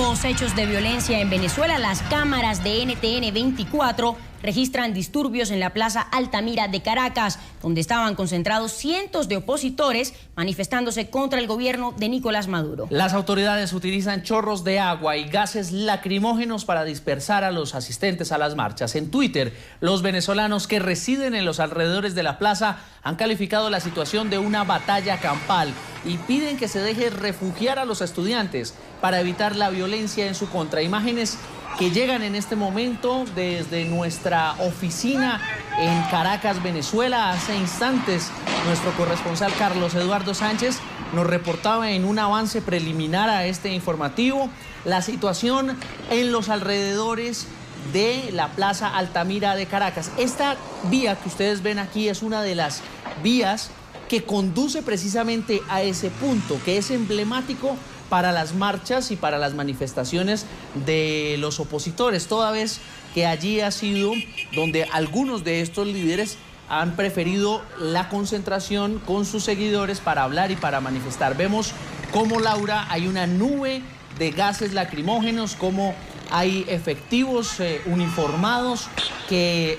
Los hechos de violencia en Venezuela, las cámaras de NTN 24 registran disturbios en la Plaza Altamira de Caracas, donde estaban concentrados cientos de opositores manifestándose contra el gobierno de Nicolás Maduro. Las autoridades utilizan chorros de agua y gases lacrimógenos para dispersar a los asistentes a las marchas. En Twitter, los venezolanos que residen en los alrededores de la plaza han calificado la situación de una batalla campal y piden que se deje refugiar a los estudiantes para evitar la violencia en su contra. Imágenes que llegan en este momento desde nuestra oficina en Caracas, Venezuela. Hace instantes nuestro corresponsal Carlos Eduardo Sánchez nos reportaba en un avance preliminar a este informativo la situación en los alrededores de la Plaza Altamira de Caracas. Esta vía que ustedes ven aquí es una de las vías que conduce precisamente a ese punto, que es emblemático para las marchas y para las manifestaciones de los opositores, toda vez que allí ha sido donde algunos de estos líderes han preferido la concentración con sus seguidores para hablar y para manifestar. Vemos cómo, Laura, hay una nube de gases lacrimógenos, cómo hay efectivos uniformados que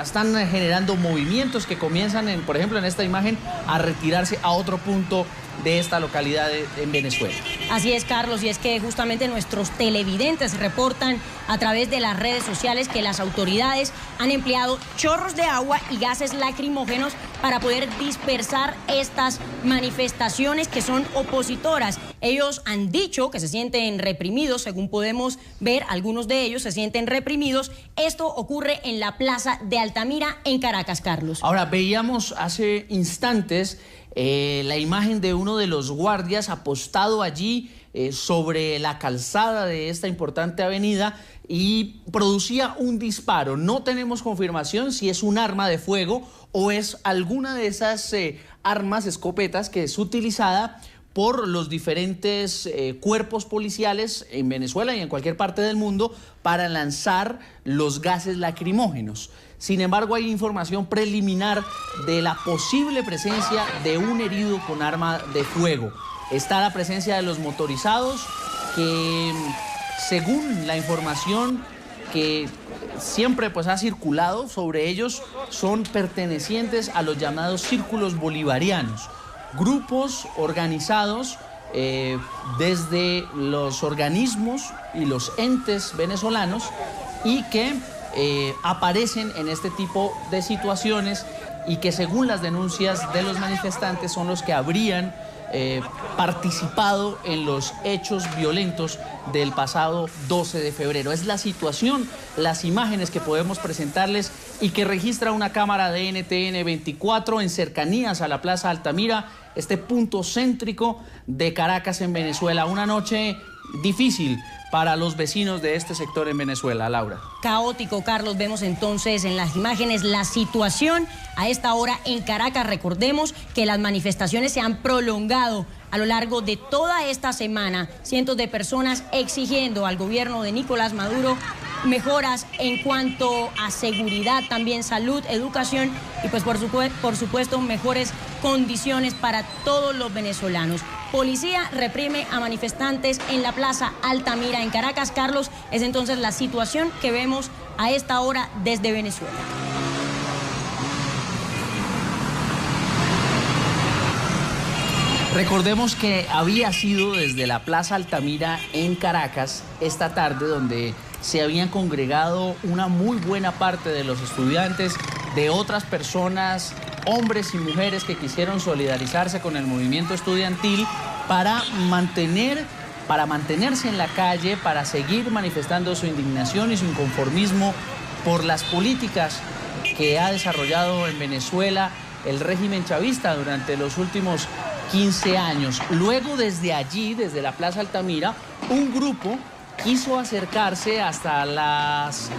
están generando movimientos que comienzan, por ejemplo, en esta imagen, a retirarse a otro punto de esta localidad en Venezuela. Así es, Carlos, y es que justamente nuestros televidentes reportan a través de las redes sociales que las autoridades han empleado chorros de agua y gases lacrimógenos para poder dispersar estas manifestaciones que son opositoras. Ellos han dicho que se sienten reprimidos, según podemos ver, algunos de ellos se sienten reprimidos. Esto ocurre en la Plaza de Altamira en Caracas, Carlos. Ahora, veíamos hace instantes la imagen de uno de los guardias apostado allí sobre la calzada de esta importante avenida y producía un disparo. No tenemos confirmación si es un arma de fuego o es alguna de esas armas, escopetas, que es utilizada por los diferentes cuerpos policiales en Venezuela y en cualquier parte del mundo para lanzar los gases lacrimógenos. Sin embargo, hay información preliminar de la posible presencia de un herido con arma de fuego. Está la presencia de los motorizados que, según la información que siempre ha circulado sobre ellos, son pertenecientes a los llamados círculos bolivarianos, grupos organizados desde los organismos y los entes venezolanos y que aparecen en este tipo de situaciones y que, según las denuncias de los manifestantes, son los que habrían participado en los hechos violentos del pasado 12 de febrero. Es la situación, las imágenes que podemos presentarles y que registra una cámara de NTN 24 en cercanías a la Plaza Altamira, este punto céntrico de Caracas en Venezuela. Una noche difícil para los vecinos de este sector en Venezuela, Laura. Caótico, Carlos. Vemos entonces en las imágenes la situación a esta hora en Caracas. Recordemos que las manifestaciones se han prolongado a lo largo de toda esta semana. Cientos de personas exigiendo al gobierno de Nicolás Maduro mejoras en cuanto a seguridad, también salud, educación y pues por supuesto mejores condiciones para todos los venezolanos. Policía reprime a manifestantes en la Plaza Altamira en Caracas. Carlos, es entonces la situación que vemos a esta hora desde Venezuela. Recordemos que había sido desde la Plaza Altamira en Caracas esta tarde donde se habían congregado una muy buena parte de los estudiantes, de otras personas, hombres y mujeres que quisieron solidarizarse con el movimiento estudiantil para mantenerse en la calle, para seguir manifestando su indignación y su inconformismo por las políticas que ha desarrollado en Venezuela el régimen chavista durante los últimos 15 años. Luego, desde allí, desde la Plaza Altamira, un grupo quiso acercarse hasta las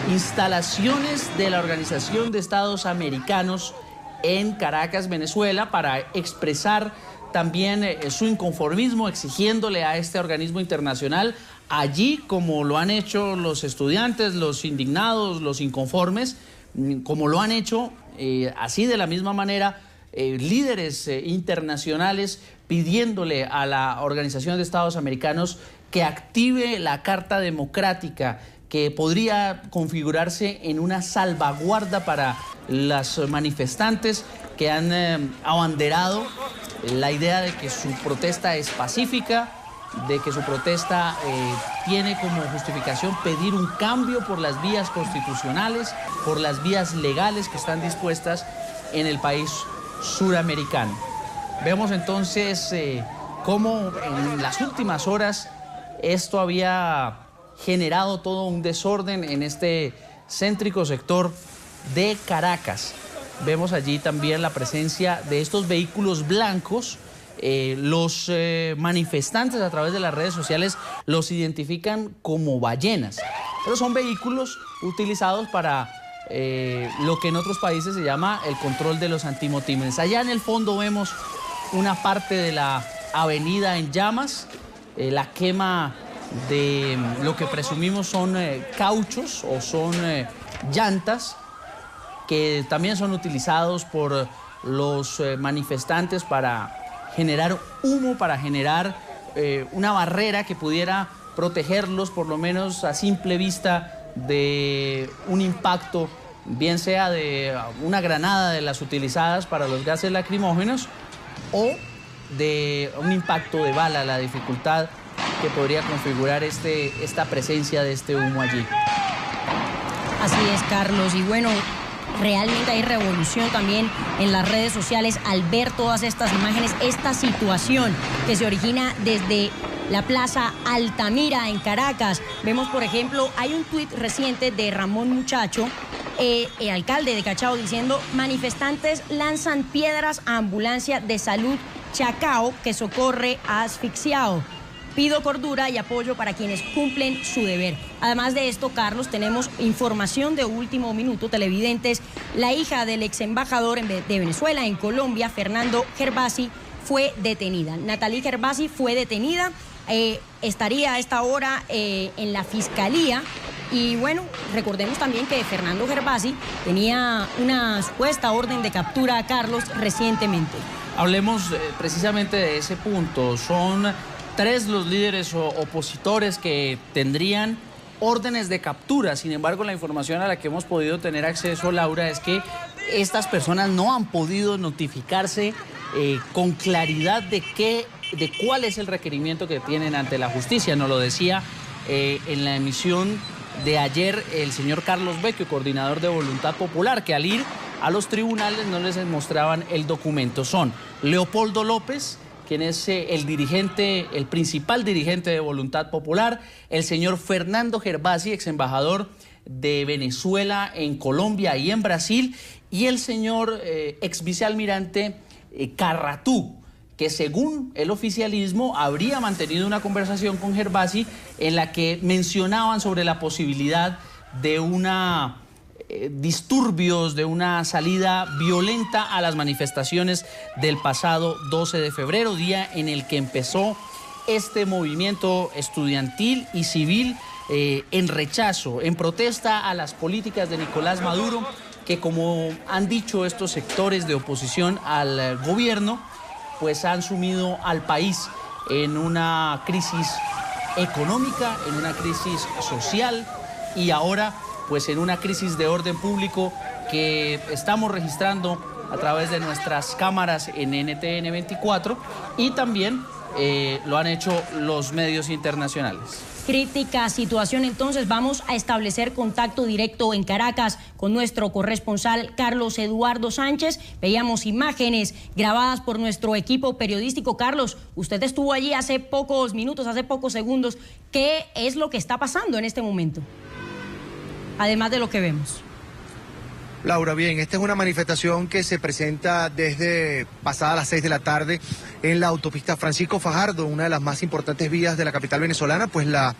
instalaciones de la Organización de Estados Americanos en Caracas, Venezuela, para expresar también su inconformismo, exigiéndole a este organismo internacional, allí, como lo han hecho los estudiantes, los indignados, los inconformes, como lo han hecho así de la misma manera líderes internacionales, pidiéndole a la Organización de Estados Americanos que active la Carta Democrática, que podría configurarse en una salvaguarda para las manifestantes que han abanderado la idea de que su protesta es pacífica, de que su protesta tiene como justificación pedir un cambio por las vías constitucionales, por las vías legales que están dispuestas en el país suramericano. Vemos entonces cómo en las últimas horas esto había generado todo un desorden en este céntrico sector de Caracas. Vemos allí también la presencia de estos vehículos blancos. Los manifestantes a través de las redes sociales los identifican como ballenas, pero son vehículos utilizados para lo que en otros países se llama el control de los antimotines. Allá en el fondo vemos una parte de la avenida en llamas, la quema de lo que presumimos son cauchos o son llantas que también son utilizados por los manifestantes para generar humo, para generar una barrera que pudiera protegerlos por lo menos a simple vista de un impacto, bien sea de una granada de las utilizadas para los gases lacrimógenos o de un impacto de bala, la dificultad que podría configurar esta presencia de este humo allí. Así es, Carlos, y bueno, realmente hay revolución también en las redes sociales al ver todas estas imágenes, esta situación que se origina desde la Plaza Altamira en Caracas. Vemos, por ejemplo, hay un tuit reciente de Ramón Muchacho, el alcalde de Cachao, diciendo: manifestantes lanzan piedras a ambulancia de salud Chacao que socorre a asfixiado. Pido cordura y apoyo para quienes cumplen su deber. Además de esto, Carlos, tenemos información de último minuto, televidentes. La hija del ex embajador de Venezuela en Colombia, Fernando Gervasi, fue detenida. Natalie Gervasi fue detenida, estaría a esta hora en la fiscalía. Y bueno, recordemos también que Fernando Gervasi tenía una supuesta orden de captura a Carlos recientemente. Hablemos precisamente de ese punto. Son 3 los líderes opositores que tendrían órdenes de captura. Sin embargo, la información a la que hemos podido tener acceso, Laura, es que estas personas no han podido notificarse con claridad de cuál es el requerimiento que tienen ante la justicia. Nos lo decía en la emisión de ayer el señor Carlos Vecchio, coordinador de Voluntad Popular, que al ir a los tribunales no les mostraban el documento. Son Leopoldo López, quien es el principal dirigente de Voluntad Popular, el señor Fernando Gervasi, ex embajador de Venezuela en Colombia y en Brasil, y el señor ex vicealmirante Carratú, que según el oficialismo habría mantenido una conversación con Gervasi en la que mencionaban sobre la posibilidad de disturbios, de una salida violenta a las manifestaciones del pasado 12 de febrero, día en el que empezó este movimiento estudiantil y civil en rechazo, en protesta a las políticas de Nicolás Maduro, que, como han dicho estos sectores de oposición al gobierno, pues han sumido al país en una crisis económica, en una crisis social y ahora pues en una crisis de orden público que estamos registrando a través de nuestras cámaras en NTN 24 y también lo han hecho los medios internacionales. Crítica situación, entonces vamos a establecer contacto directo en Caracas con nuestro corresponsal Carlos Eduardo Sánchez. Veíamos imágenes grabadas por nuestro equipo periodístico. Carlos, usted estuvo allí hace pocos minutos, hace pocos segundos. ¿Qué es lo que está pasando en este momento? Además de lo que vemos. Laura, bien, esta es una manifestación que se presenta desde pasadas las 6 de la tarde en la autopista Francisco Fajardo, una de las más importantes vías de la capital venezolana, pues la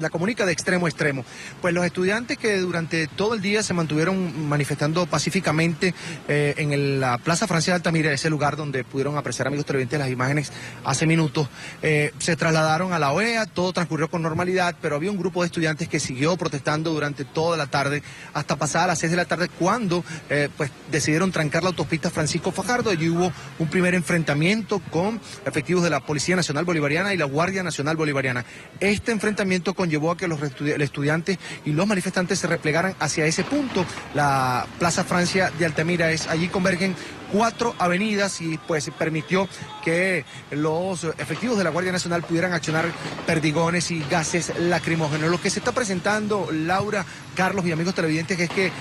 la comunica de extremo a extremo. Pues los estudiantes que durante todo el día se mantuvieron manifestando pacíficamente en la Plaza Francia de Altamira, ese lugar donde pudieron apreciar, amigos televidentes, las imágenes hace minutos, se trasladaron a la OEA, todo transcurrió con normalidad, pero había un grupo de estudiantes que siguió protestando durante toda la tarde, hasta pasada las 6 de la tarde, cuando pues decidieron trancar la autopista Francisco Fajardo. Allí hubo un primer enfrentamiento con efectivos de la Policía Nacional Bolivariana y la Guardia Nacional Bolivariana. Este enfrentamiento conllevó a que los estudiantes y los manifestantes se replegaran hacia ese punto. La Plaza Francia de Altamira allí convergen 4 avenidas y pues permitió que los efectivos de la Guardia Nacional pudieran accionar perdigones y gases lacrimógenos. Lo que se está presentando, Laura, Carlos y amigos televidentes, es que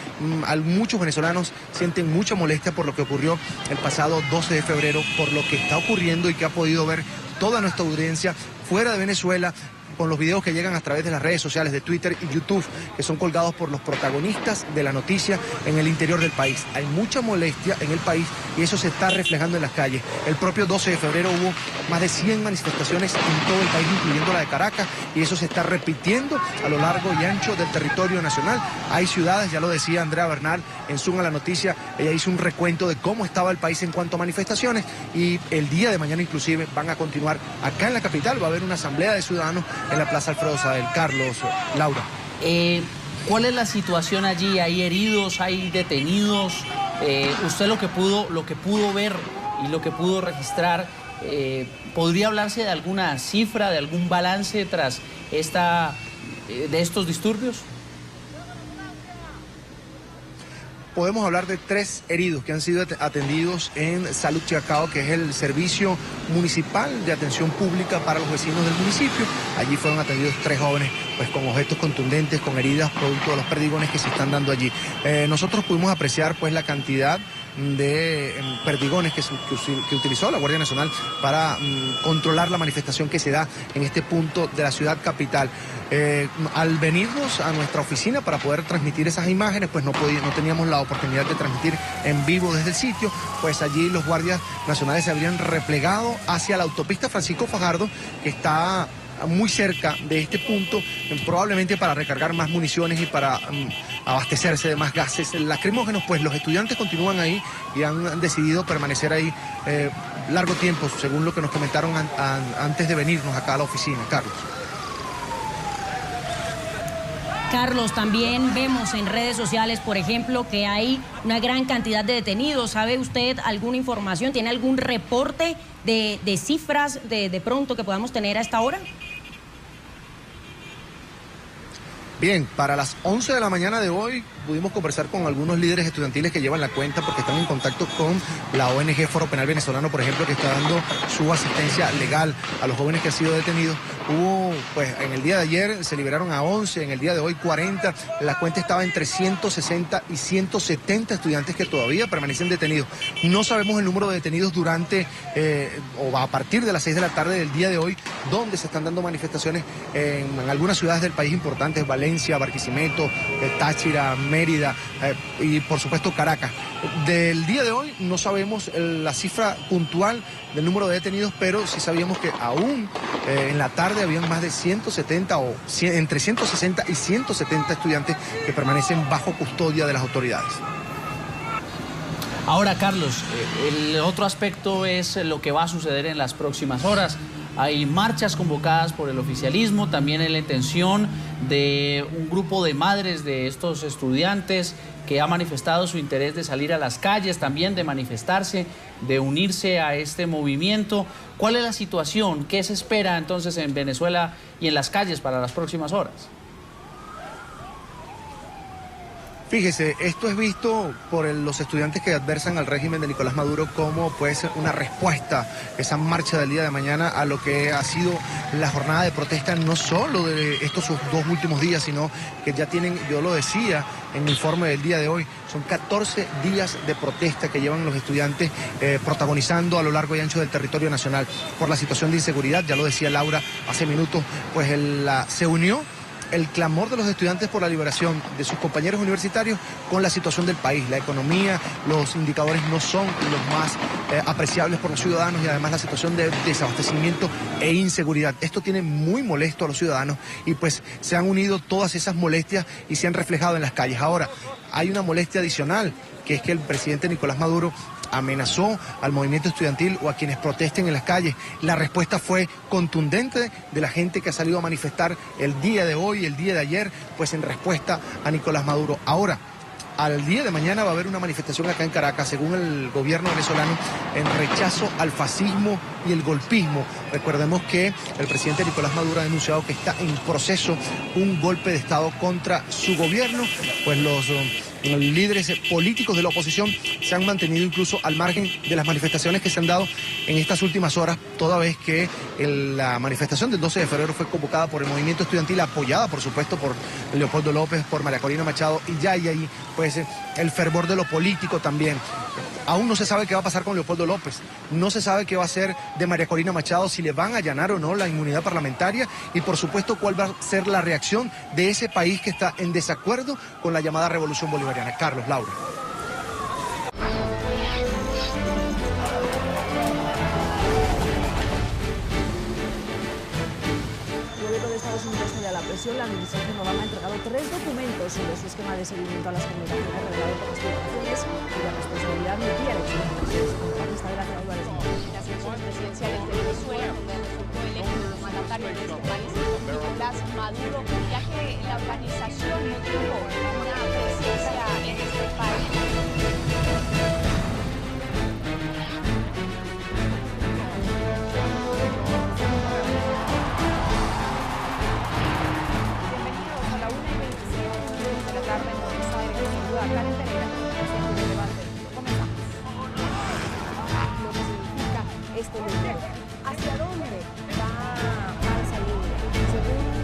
muchos venezolanos sienten mucha molestia por lo que ocurrió el pasado 12 de febrero, por lo que está ocurriendo y que ha podido ver toda nuestra audiencia fuera de Venezuela, con los videos que llegan a través de las redes sociales de Twitter y YouTube, que son colgados por los protagonistas de la noticia en el interior del país. Hay mucha molestia en el país y eso se está reflejando en las calles. El propio 12 de febrero hubo más de 100 manifestaciones en todo el país, incluyendo la de Caracas, y eso se está repitiendo a lo largo y ancho del territorio nacional. Hay ciudades, ya lo decía Andrea Bernal en Zoom a la noticia, ella hizo un recuento de cómo estaba el país en cuanto a manifestaciones, y el día de mañana inclusive van a continuar acá en la capital. Va a haber una asamblea de ciudadanos en la Plaza Alfredo Sadel. Carlos, Laura. ¿Cuál es la situación allí? ¿Hay heridos? ¿Hay detenidos? Usted lo que pudo ver y lo que pudo registrar, ¿podría hablarse de alguna cifra, de algún balance tras de estos disturbios? Podemos hablar de 3 heridos que han sido atendidos en Salud Chacao, que es el servicio municipal de atención pública para los vecinos del municipio. Allí fueron atendidos 3 jóvenes pues con objetos contundentes, con heridas producto de los perdigones que se están dando allí. Nosotros pudimos apreciar pues la cantidad de perdigones que utilizó la Guardia Nacional para controlar la manifestación que se da en este punto de la ciudad capital. Al venirnos a nuestra oficina para poder transmitir esas imágenes, pues no teníamos la oportunidad de transmitir en vivo desde el sitio, pues allí los guardias nacionales se habrían replegado hacia la autopista Francisco Fajardo, que está muy cerca de este punto, probablemente para recargar más municiones y para abastecerse de más gases lacrimógenos. Pues los estudiantes continúan ahí y han decidido permanecer ahí largo tiempo, según lo que nos comentaron antes de venirnos acá a la oficina. Carlos, también vemos en redes sociales, por ejemplo, que hay una gran cantidad de detenidos. ¿Sabe usted alguna información? ¿Tiene algún reporte de cifras de pronto que podamos tener a esta hora? Bien, para las 11 de la mañana de hoy pudimos conversar con algunos líderes estudiantiles que llevan la cuenta porque están en contacto con la ONG Foro Penal Venezolano, por ejemplo, que está dando su asistencia legal a los jóvenes que han sido detenidos. Pues en el día de ayer se liberaron a 11, en el día de hoy 40. La cuenta estaba entre 160 y 170 estudiantes que todavía permanecen detenidos. No sabemos el número de detenidos durante o a partir de las 6 de la tarde del día de hoy, donde se están dando manifestaciones en algunas ciudades del país importantes: Valencia, Barquisimeto, Táchira, Mérida y por supuesto Caracas. Del día de hoy no sabemos la cifra puntual del número de detenidos, pero sí sabíamos que aún en la tarde habían más de 170 o entre 160 y 170 estudiantes que permanecen bajo custodia de las autoridades. Ahora, Carlos, el otro aspecto es lo que va a suceder en las próximas horas. Hay marchas convocadas por el oficialismo, también en la intención de un grupo de madres de estos estudiantes que ha manifestado su interés de salir a las calles, también de manifestarse, de unirse a este movimiento. ¿Cuál es la situación? ¿Qué se espera entonces en Venezuela y en las calles para las próximas horas? Fíjese, esto es visto por los estudiantes que adversan al régimen de Nicolás Maduro como pues una respuesta, esa marcha del día de mañana, a lo que ha sido la jornada de protesta, no solo de estos 2 últimos días, sino que ya tienen, yo lo decía en mi informe del día de hoy, son 14 días de protesta que llevan los estudiantes protagonizando a lo largo y ancho del territorio nacional por la situación de inseguridad. Ya lo decía Laura hace minutos, pues se unió el clamor de los estudiantes por la liberación de sus compañeros universitarios con la situación del país. La economía, los indicadores no son los más apreciables por los ciudadanos y además la situación de desabastecimiento e inseguridad. Esto tiene muy molesto a los ciudadanos y pues se han unido todas esas molestias y se han reflejado en las calles. Ahora, hay una molestia adicional, que es que el presidente Nicolás Maduro amenazó al movimiento estudiantil o a quienes protesten en las calles. La respuesta fue contundente de la gente que ha salido a manifestar el día de hoy, el día de ayer, pues en respuesta a Nicolás Maduro. Ahora, al día de mañana va a haber una manifestación acá en Caracas, según el gobierno venezolano, en rechazo al fascismo y el golpismo. Recordemos que el presidente Nicolás Maduro ha denunciado que está en proceso un golpe de Estado contra su gobierno, pues los líderes políticos de la oposición se han mantenido incluso al margen de las manifestaciones que se han dado en estas últimas horas, toda vez que la manifestación del 12 de febrero fue convocada por el movimiento estudiantil, apoyada por supuesto por Leopoldo López, por María Corina Machado, y ya hay ahí pues el fervor de lo político también. Aún no se sabe qué va a pasar con Leopoldo López, no se sabe qué va a hacer de María Corina Machado, si le van a allanar o no la inmunidad parlamentaria y por supuesto cuál va a ser la reacción de ese país que está en desacuerdo con la llamada revolución bolivariana. Carlos, Laura. La presión, la administración Obama ha entregado 3 documentos sobre su esquema de seguimiento a las comunicaciones revelado por las filtraciones y la responsabilidad de elecciones. Contratista de la Álvarez. Las elecciones presidenciales de Venezuela, donde resultó electo el mandatario de este país, Nicolás Maduro, ya que la organización no tuvo una presencia en este país. Karen Pereira, presidente del debate. Comenzamos. Lo que significa este logro. ¿Hacia dónde va a salir? Según